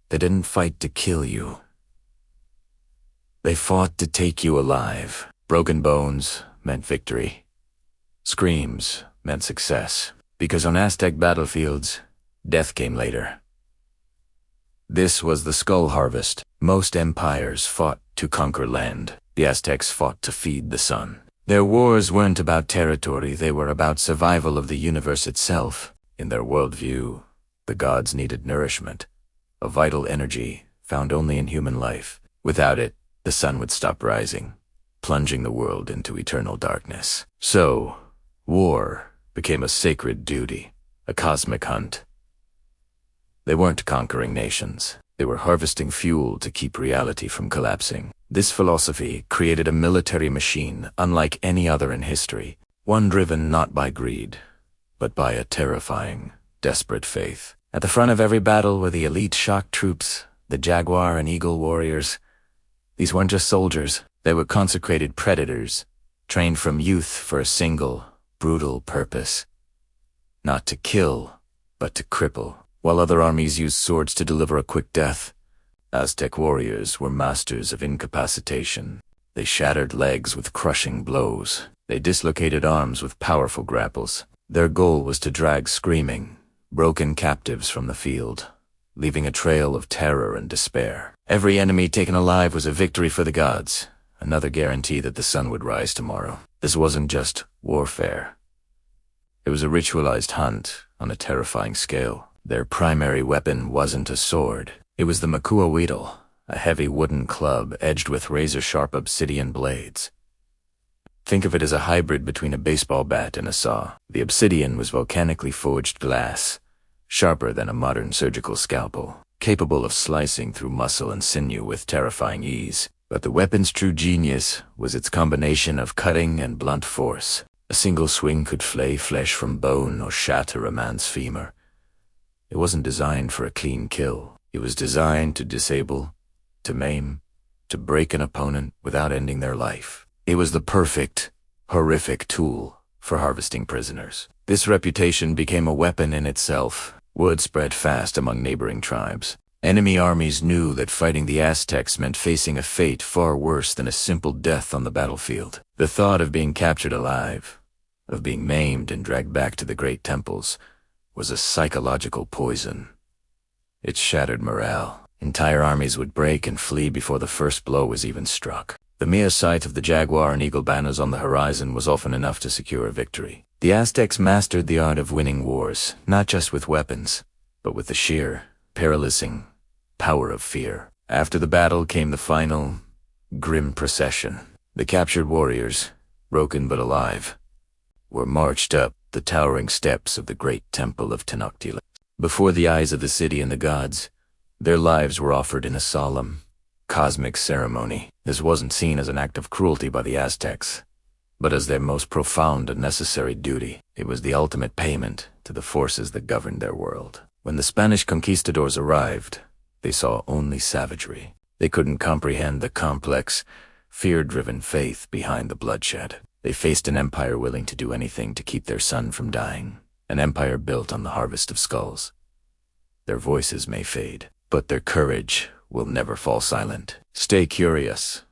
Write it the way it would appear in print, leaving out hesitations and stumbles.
They didn't fight to kill you. They fought to take you alive. Broken bones meant victory. Screams meant success. Because on Aztec battlefields, death came later. This was the skull harvest. Most empires fought to conquer land. The Aztecs fought to feed the sun. Their wars weren't about territory, they were about survival of the universe itself. In their worldview, the gods needed nourishment, a vital energy found only in human life. Without it, the sun would stop rising, plunging the world into eternal darkness. So, war became a sacred duty, a cosmic hunt. They weren't conquering nations. They were harvesting fuel to keep reality from collapsing. This philosophy created a military machine unlike any other in history, one driven not by greed, but by a terrifying, desperate faith. At the front of every battle were the elite shock troops, the Jaguar and Eagle warriors. These weren't just soldiers, they were consecrated predators, trained from youth for a single, brutal purpose. Not to kill, but to cripple. While other armies used swords to deliver a quick death, Aztec warriors were masters of incapacitation. They shattered legs with crushing blows. They dislocated arms with powerful grapples. Their goal was to drag screaming, broken captives from the field, leaving a trail of terror and despair. Every enemy taken alive was a victory for the gods, another guarantee that the sun would rise tomorrow. This wasn't just warfare. It was a ritualized hunt on a terrifying scale. Their primary weapon wasn't a sword. It was the Makuahuitl, a heavy wooden club edged with razor-sharp obsidian blades. Think of it as a hybrid between a baseball bat and a saw. The obsidian was volcanically forged glass, sharper than a modern surgical scalpel, capable of slicing through muscle and sinew with terrifying ease. But the weapon's true genius was its combination of cutting and blunt force. A single swing could flay flesh from bone or shatter a man's femur. It wasn't designed for a clean kill. It was designed to disable, to maim, to break an opponent without ending their life. It was the perfect, horrific tool for harvesting prisoners. This reputation became a weapon in itself. Word spread fast among neighboring tribes. Enemy armies knew that fighting the Aztecs meant facing a fate far worse than a simple death on the battlefield. The thought of being captured alive, of being maimed and dragged back to the great temples, was a psychological poison. It shattered morale. Entire armies would break and flee before the first blow was even struck. The mere sight of the Jaguar and Eagle banners on the horizon was often enough to secure a victory. The Aztecs mastered the art of winning wars, not just with weapons, but with the sheer, paralyzing power of fear. After the battle came the final, grim procession. The captured warriors, broken but alive, were marched up the towering steps of the great temple of Tenochtitlan. Before the eyes of the city and the gods, their lives were offered in a solemn, cosmic ceremony. This wasn't seen as an act of cruelty by the Aztecs, but as their most profound and necessary duty. It was the ultimate payment to the forces that governed their world. When the Spanish conquistadors arrived, they saw only savagery. They couldn't comprehend the complex, fear-driven faith behind the bloodshed. They faced an empire willing to do anything to keep their son from dying, an empire built on the harvest of skulls. Their voices may fade, but their courage will never fall silent. Stay curious.